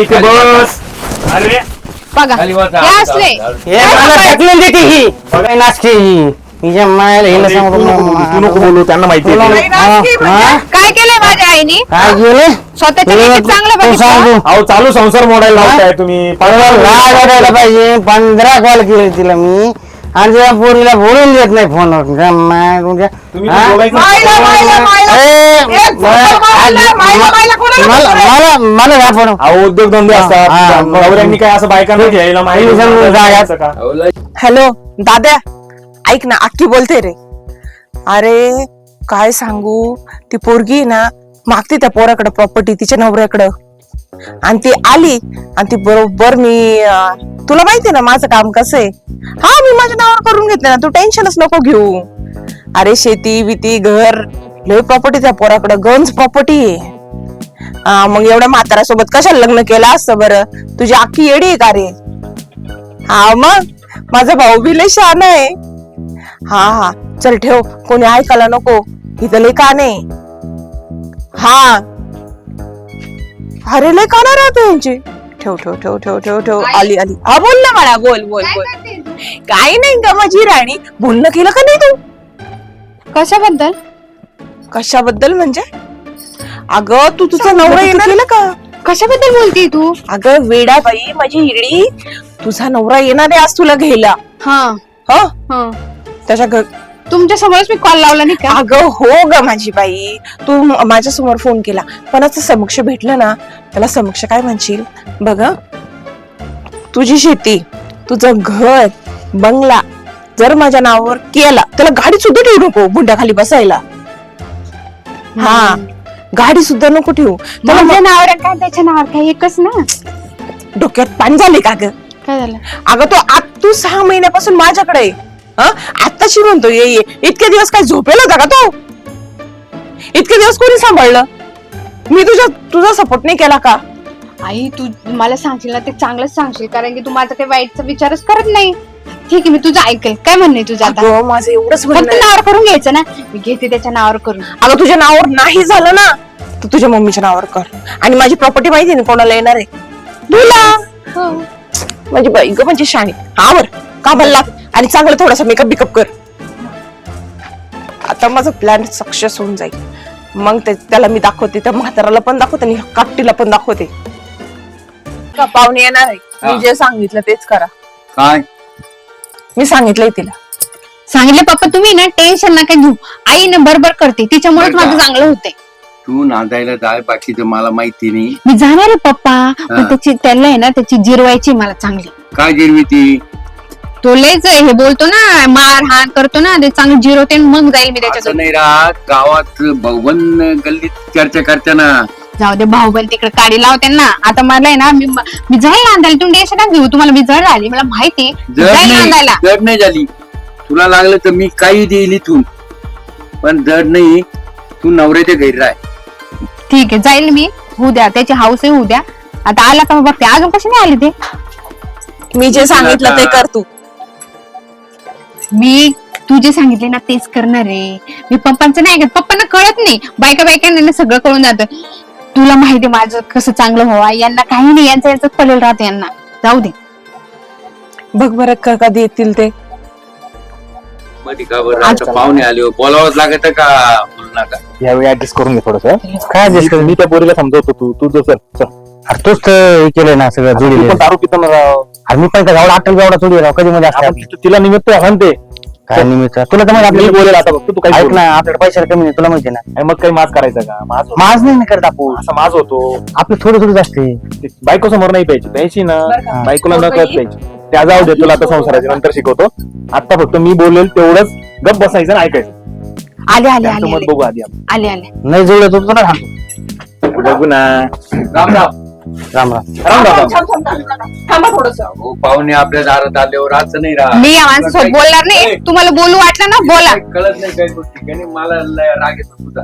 इथे बस. अरे बघा खाली बस. हे असले हे मला ढकलून देते ही बघा नाचते ही हिच्या मायला हिला सांगू तू नको बोलू, त्यांना माहिती आहे. काय केलंय माझ्या आईने काय गेले स्वतःच्या लेकीत चांगलं तू सांग बघितलं तू. अहो चालू संसार मोडायला लावताय तुम्ही. राग वाटायला पाहिजे 15 कॉल केले तिला मी आणि त्या पोरीला बोलून देत नाही फोनवर तुम्ही हा? बोलायचं. ए, मला ह्या फोन अहो उद्योगधंदे हा. असतात. नवऱ्यांनी काय असं बायकांना घ्यायला माहिती सांगून जायचं का? हॅलो दाद्या, ऐक ना, अक्की बोलते रे. अरे काय सांगू, ती पोरगी आहे ना मागते त्या पोराकडे प्रॉपर्टी तिच्या नवऱ्याकडं, आणि ती आली आणि ती बरोबर मी तुला माहितीये ना माझं काम कसं आहे. हा मी माझ्या नावावर करून घेतलं ना, तू टेन्शनच नको घेऊ. अरे शेती बिती घर लय प्रॉपर्टी त्या पोराकडे, गंज प्रॉपर्टी आहे. मग एवढ्या म्हाताऱ्यासोबत कशाला लग्न केलं असतं बरं? तुझी अक्की येडी आहे का रे? हा मग माझा भाऊ बी लय शहाणा आहे. हा चल ठेव, कोणी ऐकायला नको, इथं लय कान आहे. हा अरे लय काना राहते यांची. ठेव ठेव ठेव ठेव ठेव ठेव आली आली. हा बोल ना मला, बोल बोल बोल. काय नाही ग माझी राणी, बोलणं केलं का नाही तू? कशाबद्दल? कशाबद्दल म्हणजे? अगं तू तुझा नवरा येणार केलं का? कशाबद्दल बोलती तू? अगं वेडा बाई माझी हिरडी, तुझा नवरा येणार आहे आज तुला घ्यायला. हा ह हा त्याच्या तुमच्या समोरच मी कॉल लावला नाही का? अगं हो ग माझी बाई, तू माझ्या समोर फोन केला, पण असं समक्ष भेटलं ना त्याला समक्ष काय म्हणशील बघ. तुझी शेती, तुझं घर, बंगला जर माझ्या नावावर केला, त्याला गाडी सुद्धा ठेवू नको बुंड्याखाली बसायला. हा गाडी सुद्धा नको ठेवू. त्याला माझ्या नावावर काय त्याच्या नावावर काय एकच ना? डोक्यात पाणी झाले का ग? काय झालं? अगं तू 6 महिन्यापासून माझ्याकडे आहे. आत्ताशी म्हणतो ये ये. इतके दिवस काय झोपेल होता का तो? इतके दिवस कोणी सांभाळलं? मी तुझा सपोर्ट नाही केला का? आई तू मला सांगशील ना ते चांगलंच सांगशील, कारण की तू माझा काही वाईटचा विचारच करत नाही. ठीक आहे, मी तुझं ऐकेल. काय म्हणणे तुझं आता? अगं, माझं एवढंच म्हणणं फक्त आहे. नावावर करून घ्यायचं ना, मी घेते त्याच्या नावावर करून. अगं तुझ्या नावावर नाही झालं ना तर तुझ्या मम्मीच्या नावावर कर. आणि माझी प्रॉपर्टी माहिती ना कोणाला येणार आहे? तुला. माझी बाई ग म्हणजे शाणी. आवर कामाला लाग आणि चांगलं थोडासा मेकअप बिकअप कर. आता माझं प्लॅन सक्सेस होऊन जाईल. मग त्याला मी दाखवते, त्या म्हाताराला पण दाखवते आणि कापटीला पण दाखवते. का पाहुणे येणार आहे, मी जे सांगितलं तेच करा. काय मी सांगितलंय तिला. सांगितलं पप्पा तुम्ही ना टेन्शन नका घेऊ, आई ना बरोबर करते, तिच्यामुळेच माझं चांगलं होतंय. तू नांदायला जाय, बाकीचं मला माहिती नाही. मी जाणार आहे पप्पा, पण त्याला आहे ना त्याची जिरवायची मला चांगली. काय जिरवी ती? तो लयच हे बोलतो ना, मार हाण करतो ना, ते चांगलं जिरवते आणि मग जाईल मी असं त्याच्याकडे. नाही राहत. गावात भाऊबन गल्लीत चर्चा करताना. जाऊ दे, भाऊबंद तिकडे काडी लावते ना. आता मला आहे ना, मी जाईल नांदायला, तुम्ही टेन्शन नका घेऊ. तुम्हाला मी जड आली, मला माहिती जाईल नांदायला. जड नाही झाली. तुला लागलं तर मी काही देईल इथून, पण जड नाही. तू नवऱ्याच्या घरी राह. ठीक आहे, जाईल मी. होऊ द्या, त्याची हाऊस होऊ द्या. आता आला का बघते, अजून कशी नाही आली ते. मी जे सांगितलं ते कर तू. मी तू जे सांगितले ना तेच करणार आहे. मी पप्पांचं नाही ऐकत, पप्पांना कळत नाही. बायकांना सगळं कळून जातं. तुला माहिती माझं कसं चांगलं व्हावं, यांना काही नाही, यांचं पडेल राहत यांना. जाऊ दे. बघ बरं कधी येतील ते. मध्ये का बरं आता पाहुणे आले हो, बोलावंच लागत का? बोलू नका. यावेळी ऍडजस्ट करून घे थोडस. काय adjust करू? मी त्या पोरीला समजवतो, तू चल. अरे तूच तर हे केलंय ना सगळं तू जोडी. पण दारू पितो ना राव. अरे मी पण का गावडा अटल गावडा जोडी राव, कधी मध्ये असते आपण आपली. तिला निमित्त आहे ते. काय निमित्त तुला तर माहिती मी आपल्याला बोलेल आता फक्त तू काही ऐक बोलू ना, नको. आपल्याला पैशाला कमी नाही, तुला माहिती ना. आणि मग काही माज करायचा का? माज नाही ना करत आपण, असा माज होतो. आपलं थोडं थोडंच असते. बायको समोर नाही प्यायची, प्यायची ना बायकोला न कळत प्यायची. त्या जाऊ दे, तुला आता संसाराच्या नंतर शिकवतो. आता फक्त मी बोलेल तेवढंच गप बसायचं आणि ऐकायचं. आले आले त्यांचं आले मत बघू आधी आपण. आले आले. नाही जुळलं तर तुला थांब. बघू ना. राम राम. राम राम. राम राम. थांबा थोडस. हो, पाहुणे आपल्या दारात आल्यावर असं नाही राहत. मी या माणसासोबत बोलणार नाही. तुम्हाला बोलू वाटलं ना बोला. काही कळत नाही काही गोष्टी. काही नाही, मला लय राग येतो तुझा.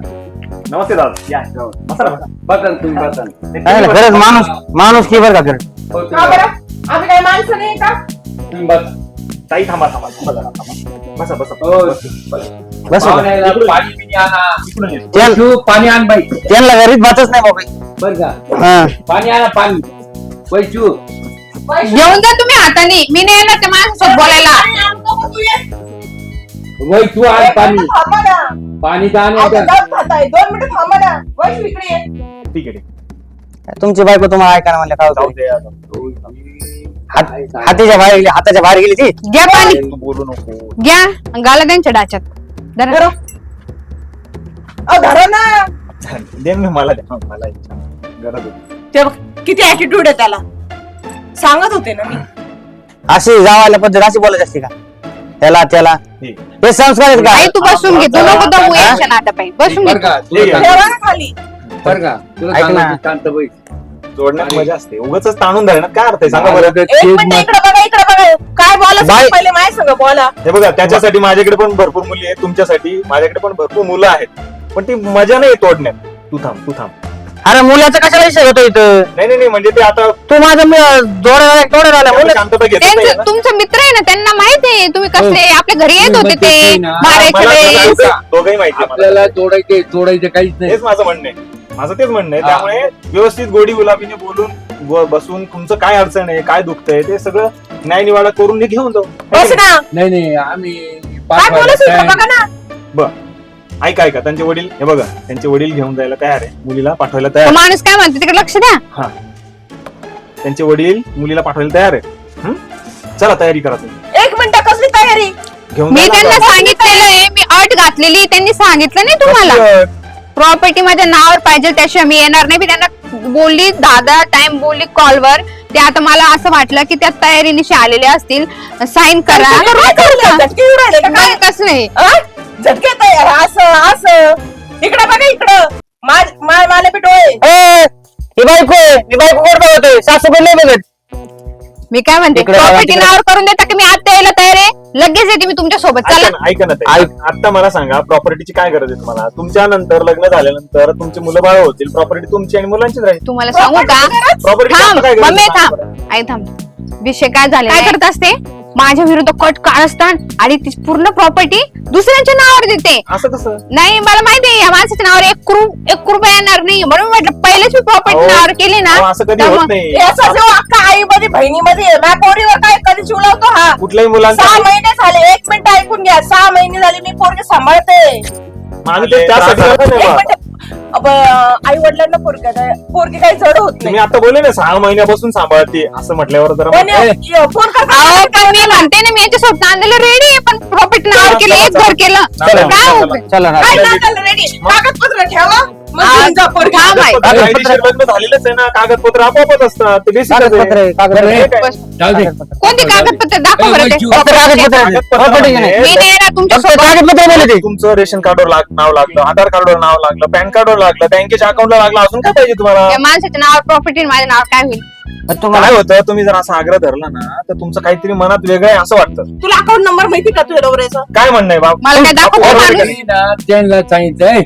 नमस्ते दादा. या बसा ना, बसा. बसा ना तुम्ही, बसा ना. नाही ना, खरंच माणूस की बरं का खरं. हो, तुम्ही हा बसा. बरं, आम्ही काय माणसं नाही का? तुम्ही बसा. ताई थांबा जरा, थांबा. बसा बसा. हो, बस पाहुण्याला पाणी बिणी आणा. इकडून ये. त्यां- तू पाणी आण बाई. त्यांना घरीच भातच नाही बाबा. बर का? हा पाणी आणा, पाणी. पैचू घेऊन जा तुम्ही हाताने, मी नाही येणार त्या माणसासोबत बोलायला. वै तू आण पाणी थांबा ना. पाणी तर आण अहो, आता. दम खाताय. 2 मिनिटं थांबा ना. वैशू इकडे ये. ठीक आहे. तुमची बायको तुम्हाला ऐकायला म्हणलं काय जाऊ होतं? दे आता. हाताच्या बाहेर गेली ती. घ्या पाणी, तू बोलू नको. घ्या घाला त्यांच्या डाच्यात. धरा. बरं. अहो, धरा ना. दे ना मला द्या. मला इच्छा गरज होती. ते बघ, किती ऍटिट्यूड आहे त्याला. सांगत होते ना मी. अशी जावायला पद्धत अशी बोलायची असते का? त्याला ठीक. हे संस्कार आहेत आई का? तू बसून घे, तू नको दमू याच्या नाटापायी. बसून बरं घे. का तुला ठीक आहे. सांगतो, ठेवा ना खाली. बरं का तुला ऐक ना. सांगतो, शांत बैस. जोडण्यात मजा असते. उगाच ताणून धरण्यात काय अर्थ आहे सांगा बरं. माझं तर एक तेच मिनिट मत. इकडे बघा, इकडे बघा. काय बोलायचं बाय. पहिले माझ्या संग बोला. हे बघा त्याच्यासाठी माझ्याकडे पण भरपूर मुली आहेत, तुमच्यासाठी माझ्याकडे पण भरपूर मुलं आहेत, पण ती मजा नाही तोडण्यात. तू थांब. अरे मुलाचं कशाला विषय होतो इथं? नाही म्हणजे ते आता तू माझं जोड्या आला मुलं. शांतता घेत त्यांचं तुमचा मित्र आहे ना, त्यांना माहित आहे तुम्ही कसले आपल्या घरी येत होते ते तुम्ही ना. मारायच्या वेळेस. दोघंही माहिती आहे मला. आपल्याला तोडायचं काहीच नाही. तेच माझं म्हणणं आहे. माझं तेच म्हणणं आहे. हा. त्यामुळे व्यवस्थित गोडी गुलाबीने बोलून बसून तुमचं काय अडचण आहे, काय दुखतंय ते सगळं न्याय निवाडा करून हे घेऊन जाऊ. बस ना. नाही आम्ही काय बोलायचं इकडे बघा ना. बरं ऐका त्यांचे वडील हे बघा, त्यांचे वडील घेऊन जायला तयार आहे, मुलीला पाठवायला तयार तो आहे. माणूस काय म्हणतो तिकडे लक्ष द्या. हा त्यांचे वडील मुलीला पाठवायला तयार आहे. चला तयारी करा तुम्ही. 1 मिनिट कसली तयारी. घेऊन मी जा ना त्यांना आता. सांगितलेलं आहे, मी अट घातलेली, त्यांनी सांगितलं नाही तुम्हाला. कसली? प्रॉपर्टी माझ्या नावावर पाहिजे, त्याशिवाय मी येणार नाही. मी त्यांना बोलली, दादा टाइम बोलली कॉलवर. ते आता मला असं वाटलं की त्या तयारीनिशी आलेले असतील, साईन करा. झटके येऊ राहिले का काय? कसं नाही. झटके तयार. असं इकडे बघा, इकडं माले पिटोय. ही बायको कोण बघतोय? सासूबाई नाही बघत. मी काय म्हणते, इकडे बघा, प्रॉपर्टी तिकडे. नावावर करून देता की मी आता यायला तयार आहे, लगेच येते मी तुमच्या सोबत. चला. ऐका ना ताई. आता मला सांगा प्रॉपर्टीची काय गरज आहे तुम्हाला? तुमच्या नंतर लग्न झाल्यानंतर तुमची मुलं बाळ होतील, प्रॉपर्टी तुमची आणि मुलांचीच राहील. तुम्हाला सांगू का? प्रॉपर्टी थांब काय गरज मम्मी, आहे? थांब आई थांब. विषय काय झाले, काय करत असते, माझ्या विरुद्ध कट काढतात आणि ती पूर्ण प्रॉपर्टी दुसऱ्यांच्या नावावर देते. असं कसं? नाही मला माहिती आहे या माणसाच्या नावावर एक रुपया येणार नाही, म्हणून म्हटलं पहिलेच मी प्रॉपर्टी अहो, नावावर केली ना. अहो, असं कधी तर होत मग- नाही. याचा जो अख्खा आईमध्ये बहिणीमध्ये आहे, माझ्या पोरीवर काय कधी चिवलावतो हा. कुठल्याही मुलांचा 6 महिने झाले. 1 मिनिट ऐकून घ्या. 6 महिने झाले मी पोरगी सांभाळते. आम्ही ते त्यासाठी करतो नाही बा. आई वडिलांना पोरगी काही जड होत तुम्ही नाही. आता बोलले ना 6 महिन्यापासून सांभाळते असं म्हटल्यावर जरा पण फोन अहो, पण मी म्हणते ना, मी याच्यासोबत आणलेलं रेडी आहे, पण प्रॉपर्टी नावावर केलं, एक घर केलं. चला, काय चला. उपयोग? चला ना. रेडी कागदपत्र ठेवा. मग घेऊन जा पोरगी. थांब आहे. कायदेशीर लग्न झालेलंच आहे ना, कागदपत्र आपोआपच असतात. ते basic च आहे. कागदपत्र हे काय? बस. जाऊ दे. कोणती कागदपत्र दाखव बरं ते. वैशू. कागदपत्र प्रॉपर्टी म्हणजे मी नाही येणार तुमच्या फक्त कागदपत्र बोलले ते. तुमचं रेशन कार्डवर नाव लागलं, आधार कार्डवर नाव लागलं, पॅन कार्डवर लागलं, बँकेच्या अकाउंटला लागलं, अजून काय पाहिजे तुम्हाला? या माणसाच्या नावावर प्रॉपर्टी माझ्या नावावर काय होईल? तुम्हाला काय होतं, तुम्ही जर असा आग्रह धरला ना तर तुमचं काहीतरी मनात वेगळं आहे असं वाटतं. तुला अकाउंट नंबर माहिती का तुझ्या नवऱ्याचा? काय म्हणणं आहे बाप? मला काय दाखव बरोबर आहे माणूस? मी ना त्यांना सांगितलंय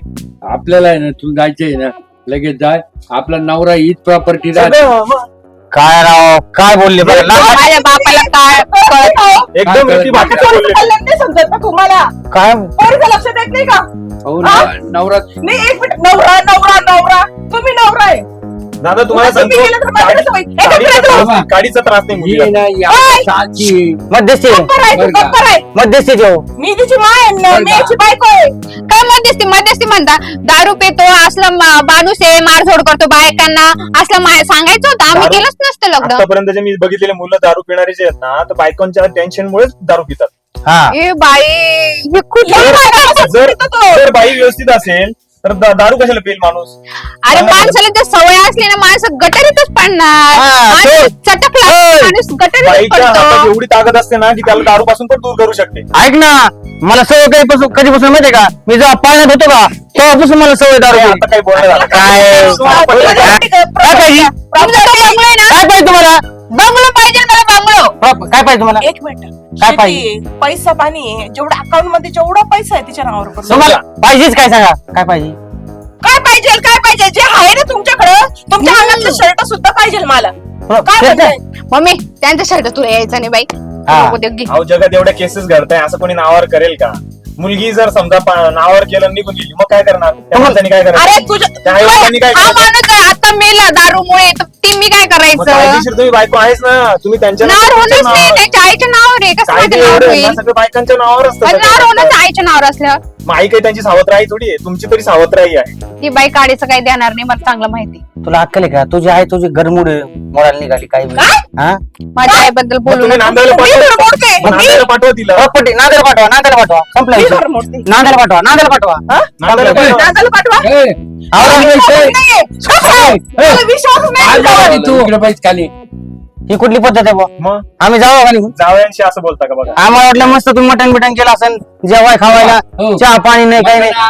आपल्याला आहे ना तू जायचंय ना लगेच जाय. आपला नवरा हीच प्रॉपर्टी सगळं मग काय राव काय बोलले बरं ना? माझ्या बापाला काय कळत नाही. एकदम काय युती बाकीचं पोरीचं बोलले. कल्याण नाही समजत का तुम्हाला? काय पोरीचं लक्ष देत नाही का? नवरा नाही 1 मिनिट. नवरा तुम्ही नवरा आहे. दादा तुम्हाला तुम्ही सांगतो, गेलं तर माझ्याकडे सवय. गाडीचा एकत्र त्रास येतो. नाही, गाडीचा त्रास नाही मुलीला. ये ना या साची मध्यस्थी गप्पर आहे तू, बरं का? गप्पर आहे. मध्यस्थी देऊ. मी तिची माय आहे ना, मी याची बायको आहे. काय मध्यस्थी म्हणता? दारू पितो, असलं माणूस आहे, मारझोड करतो बायकांना, असलं सांगायचं होतं, आम्ही दारू- केलंच नसतं लग्न. आतापर्यंत जे मी बघितलेले मुलं दारू पिणारे जे आहेत ना, तर बायकांच्या टेन्शनमुळेच दारू पितात. हा ए बाई, हे कुठलं जर बाई व्यवस्थित असेल तर दारू कशाला पिईल माणूस? अरे माणसाला जर सवय असली ना, माणसं गटरीतच पडणार. हा, माणूस चटकला माणूस गटरीतच बाईच्या हातात पडतो. एवढी ताकद असते ना की त्याला दारू पासून पण दूर करू शकते. ऐक ना मला सवय कधीपासून माहितीये का? मी जेव्हा पाळण्यात होतो का तेव्हापासून मला सवय दारू आता काही बोलणं झालं काय काय पाहिजे तुमचा तो बंगलो आहे ना, काय पाहिजे तुम्हाला? बंगलो पाहिजे मला, बंगलो. काय पाहिजे तुम्हाला? 1 मिनिट. काय शेती पाहिजे? आहे, पैसा पाणी आहे. जेवढा अकाउंट मध्ये जेवढा पैसा आहे तिच्या नावावर करून. तुम्हाला पाहिजेच काय सांगा काय पाहिजे? काय पाहिजे जे आहे ना तुमच्याकडं, तुमच्या अंगातलं शर्ट सुद्धा पाहिजे मला. काय म्हणताय? मम्मी त्यांचा शर्ट तुला यायचा नाही बाई. हा. नको देऊ, घे. अहो जगात एवढ्या केसेस घडताय, असं कोणी नावावर करेल का? मुलगी जर समजा नावावर केलं निघून गेली मग काय करणार? त्या माणसाने काय अरे करायचं? तुझ्या त्या आईवडिलांनी काय हा करायचं? माणूस जर आता मुलगा मेला दारूमुळे तर ती मी काय मग करायचं कायदेशीर तुम्ही बायको आहेच ना, तुम्ही त्यांच्या नावावर होणच नाही, त्यांच्या आईच्या नावावर आहे. कसं माझ्या नावावर होईल? सगळं बायकांच्या नावावर असतं माझं नावावर होणच सगळं. आईच्या नावावर असल्यावर मग आई काही त्यांची सावत्राई थोडी आहे, तुमची तरी सावत्राई आहे. ती बाई काढीचं काही देणार नाही, मला चांगलं माहिती. तुला अक्कल आहे का? तुझी आई तुझी घरमुळे मोडायला निघाली काय हा माझ्या आईबद्दल मग बोलू तुम्ही नका. नांदायला मी पाठवा. तर बोलते. मग नांदायला पाठवा तिला. प्रॉपर्टी नांदेड पाठवा संपला मी विषय. घर मोडते. नांदेड पाठवा नांदायला पाठवा. नांदायला पाठवा. नाहीये. मला विश्वास नाही तुझ्यावर. खाली ही कुठली पद्धत आहे बुवा? मग आम्ही जाऊ का निघून? जावयांशी असं बोलता का बघा. आम्हाला वाटलं मस्त तुम्ही मटण बिटन केलं असेल जेवाय खावायला हो. चहा पाणी नाही काही नाही हा?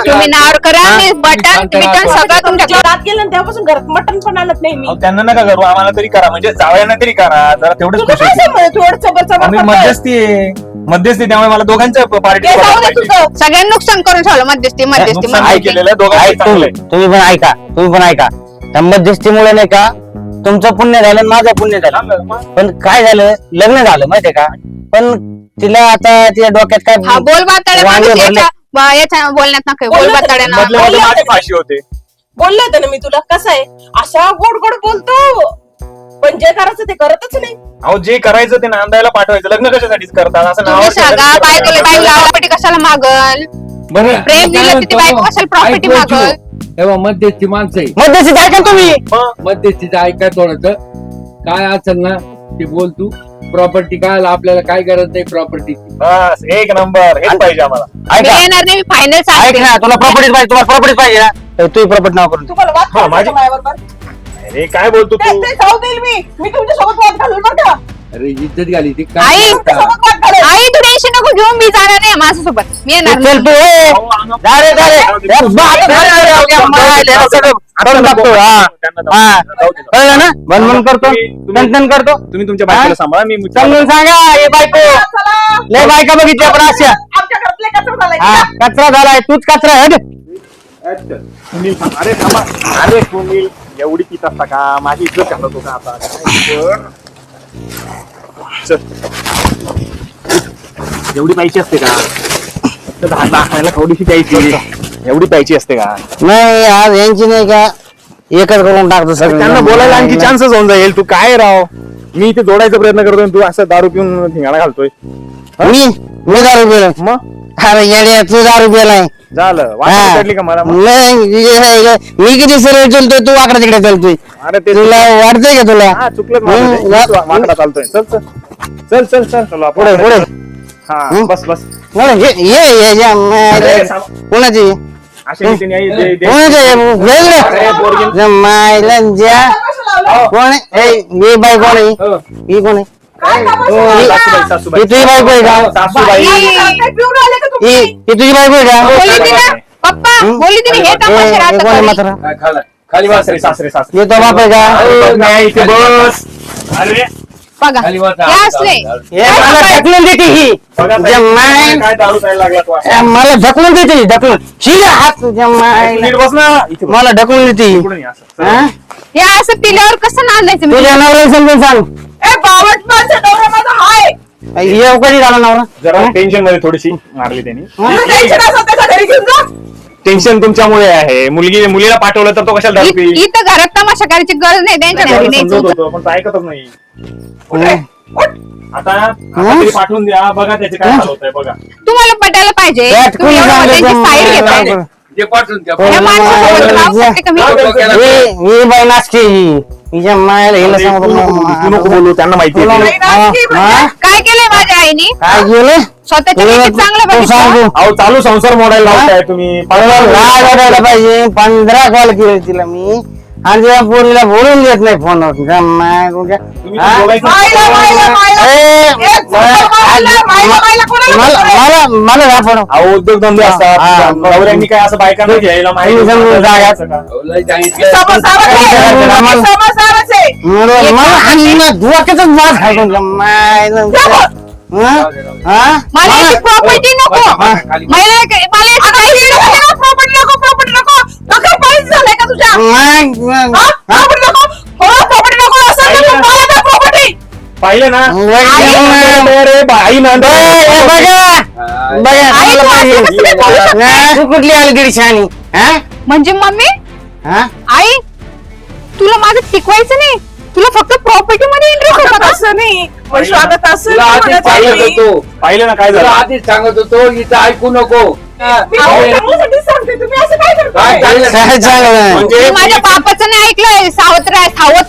तुम्ही नावावर करा, हा? मी बटन बिटन सगळं तुमच्या रात गेलं ना तेव्हापासून घरात मटण पण आणत नाही मी. अहो, त्यांना नका करू, आम्हाला तरी करा, म्हणजे जावयांना तरी करा जरा, तेवढंच तुझं खुश काय होतील. संबंध? थोडं चबर आम्ही चबर मध्यस्थी आहे, मध्यस्थी, त्यामुळे मला दोघांचं पार्टी जाऊ दे तुझं. सगळ्यांना नुकसान करून ठेवलं मध्यस्थी मध्यस्थी नुकसान नाही केलेलं, दोघांचं चांगलं आहे. तुम्ही पण ऐका त्या मध्यस्थीमुळे नाही का तुमचं पुण्य झालं आणि माझं पुण्य झालं. चांगलं, मग. पण काय झालं लग्न झालं माहितीये का पण तिला आता तिच्या डोक्यात हा काय बोल वांगे भरले. याच्या बोलण्यात नका बोल बाताड्यानं मधल्या मध्ये माझी फाशी होते. बोलले होते ना मी तुला. कसं आहे अशा गोड गोड बोलतो पण जे करायचं ते करतच नाही. अहो जे करायचं ते नांदायला पाठवायचं, लग्न कशासाठीच करतात असं तुम्ही नावावर सांगा केलं तर बायकोला करतात. टाइम लावासाठी कशाला मागल बरं प्रेम दिलं तिथे बायको कशाला प्रॉपर्टी मागल तेव्हा मध्यस्थी माणसं आहे. मध्यस्थी ऐका तुम्ही मग मध्यस्थीचं ऐका थोडस काय असेल ना ते बोल तू. प्रॉपर्टी काय आपल्याला काय गरज नाही प्रॉपर्टीची. बस एक नंबर, हेच पाहिजे आम्हाला. मी ऐका येणार नाही, मी फायनल ऐक सांगते. ना तुला प्रॉपर्टी पाहिजे तुम्हाला प्रॉपर्टी पाहिजे ना तू प्रॉपर्टी नाव करून तुम्हाला वाद हा, करायचा माझी- का माझ्याबरोबर? अरे काय बोलतो ते तू? ते जाऊ देईल मी तुमच्यासोबत वाद घालून बरं का. अरे इज्जत घाली ती आई, तुमच्यासोबत वाद घालेल. आई तू टेन्शन नको घेऊ, मी जाणार नाही माझ्यासोबत, मी येणार चल तू नाही. ए. अहो, आम्हाला- जा रे, जा रे. ए, बाप रे, रे, रे, रे, मायले, हे सगळं करून टाकतो. हा. हा. कळलं ना बंद करतो टन करतो तुम्ही तुमच्या बायकोला सांभाळा, मी समजून सांगा हे बायको चला. लय बायका बघितल्या पण अशा आमच्या घरातले कचरा झालाय. हा कचरा झालाय तूच कचरा आहे हट. सुनील थांब. अरे थांबा. अरे सुनील, एवढी पित असता का? माझी इज्जत घालतो का आता? काय कर? चल. एवढी प्यायची असते का? फक्त दाखवायला थोडीशी प्यायची, एवढी प्यायची असते का? नाही आज यांची नाही का एकच करून टाकतो सगळं त्यांना बोलायला आणखी चान्सच होऊन जाईल. तू काय राव, मी इथे जोडायचा प्रयत्न करतोय आणि तू असं दारू पिऊन ठिंगाणा घालतोय. मी दारू पिलो मग अरे येड्या तू दारू पिलाय झालं, वाटत चढली का मला? मग? मी किती सरळ चलतोय तू वाकडा तिकडे चालतोय अरे ते तुला वाटतंय का तुला हा चुकलं माझं ते. हम्म, वाकडा चालतोय. चल चल चल चल चल चल आपण- पुढे पुढे हा बस बस. ये अरे, थांब. कोणाची अशा रीतीने आई दे- दे- कोणाची पोरगी- मायला ज्या कशाला लावलं? कोण आहे ही बाई कोण आहे हो. ही कोण आहे काय कामाचं हो, लावलं? सासूबाई, सासूबाई. ही तुझी बायको आहे का सासूबाई. काय पिऊन आले का तुम्ही? ही तुझी बायको आहे का बोलली तिने पप्पा बोलली तिने हे तमाशे हे राहतात कोण आहे घरी. म्हातारा खाली सासरे सासरे सासरे. हे तो बाप आहे का नाही, इथे बस. अरे बघा खाली वाचा. हे असले हे मला ढकलून देते ही बघा तुझ्या माय काय दारू प्यायला लागला तू असा? मला ढकलून देते ही, ढकलून शिला हात तुझ्या मायला नीट बस ना इथे बस. मला ढकलून देते ही. इकडून ये असं. हा? हे असं पिल्यावर कसं नांदायचं मी? तुझ्या नवऱ्याला समजून सांग ए बावट माझा नवरा माझा हाय. येऊ कधी झाला नवरा जरा टेन्शन मध्ये थोडीशी मारली त्यांनी. तुला टेन्शन असेल त्याच्या घरी घेऊन जा. टेन्शन तुमच्यामुळे आहे. मुलीला पाठवलं तर तो कशाला दारू पिईल? इथं घरात तमाशा करायची गरज नाही, त्यांच्या घरी समजत न्यायचं. होतो पण तो ऐकतच नाही. उठ. आता तरी पाठवून द्या, बघा त्याचे काय हाल होत आहे बघा. तुम्हाला पटायला पाहिजे त्यात तुम्ही कोणी एवढं सांगितलं त्यांची साईड मला? घेताय. जे पाठवून द्या. या माणसासोबत राहू शकते का मी? ही बाई नाचते ही हिच्या मायला हिला सांगतो तू नको बोलू, त्यांना माहिती तुला- आहे. नाही नाचती म्हणजे. हा? काय केलंय माझ्या आईने? काय गेलं स्वतःच्या लेकीत चांगलं तू सांग बघितलं. तू. अहो चालू संसार मोडायला लावताय तुम्ही. राग वाढायला पाहिजे 15 कॉल केले तिला मी आणि त्या पोरीला बोलून देत नाही फोनवर तुम्ही हा? बोलायचं. मायला, मायला, मायला. ए, ए, मायला, मायला, मायला कोणाला मला बोलतोय? मला मला फोन अहो उद्योगधंदे हा, असतात. नवऱ्यांनी काय असं बायकांना घ्यायला माहिती तुम्ही समजून सांगा. लय सांगितलं. समजदारच आहे. समजदारच आहे. मला धुवाक्याच मास खायला मायला मला याची प्रॉपर्टी नको. खाली मला याची काहीच नको. प्रॉपर्टी नको. नका पाहिजे झालंय का तुझ्या? हा? प्रॉपर्टी नको. हो, प्रॉपर्टी नको असेल तर मग मला द्या प्रॉपर्टी. पाहिलं ना? अरे बाई नांदे. आई, तू असं कसं काय बोलू शकते? तू कुठली आली गडी शानी म्हणजे मम्मी हा आई तुला माझं टिकवायचं नाही, तुला फक्त प्रॉपर्टी मध्ये इंटरेस्ट आता होता. तसं नाही वैशू, आता तसं तुला नाही आधीच म्हणत सांगत आहे मी. होतो, पाहिलं ना काय तुला झालं. आधीच सांगत होतो इथं ऐकू नको. मी चांगल्यासाठीच सांगते, तुम्ही असं काय काय करताय? चांगलं काय चांगलं म्हणजे मी माझ्या बापाचं नाही ऐकलंय. सावत्र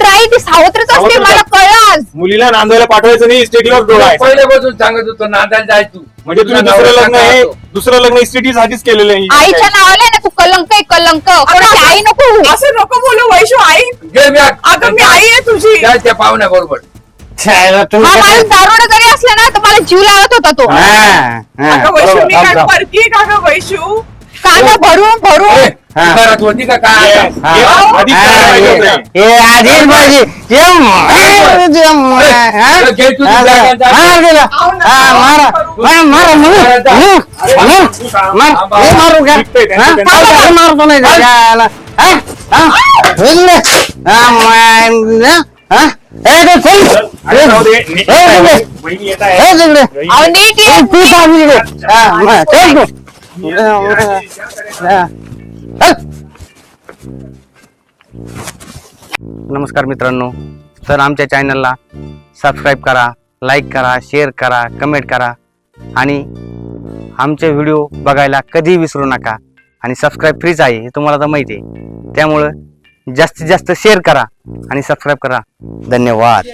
आहे ती सावत्रच असते, सावत्र मला का? कळलं आज. मुलीला नांदायला पाठवायचं नाही, इस्टेटीवर डोळा आहे. पहिल्यापासून सांगत होतो नांदायला जाय तू. म्हणजे तुम्ही तुला दुसरं नवरा लग्न आहे, सांगतो. दुसरं लग्न इस्टेटीसाठीच केलेलं आहे. आईच्या नावाला आहे ना तू कलंक आहे, कलंक. कोणाची आई नको होऊ. असं नको बोलू वैशू, आई घे बॅग. अगं मी आई आहे तुझी. जा त्या पाहुण्या बरोबर. शाळेला तुम्ही हा माणूस दारोडा जरी असला ना तर मला जीव लावत होता तो. अगं वैशू, मी काय हा परकी का गं वैशू? कांदा भरून भरून घरात होती का काय हे- आता? हे आधीच करायला पाहिजे होतं. आधीच पाहिजे घे तू तुझ्या घरात जा. मारू का मारतो नाही त्याला. अरे जाऊ दे. वहिनी येत आहे. अहो नीट ये. नमस्कार मित्रांनो, तर आमच्या चॅनलला सबस्क्राईब करा, लाईक करा, शेअर करा, कमेंट करा आणि आमचे व्हिडिओ बघायला कधीही विसरू नका. आणि सबस्क्राईब फ्रीच आहे हे तुम्हाला तर माहिती आहे, त्यामुळं जास्तीत जास्त शेअर करा आणि सबस्क्राईब करा. धन्यवाद.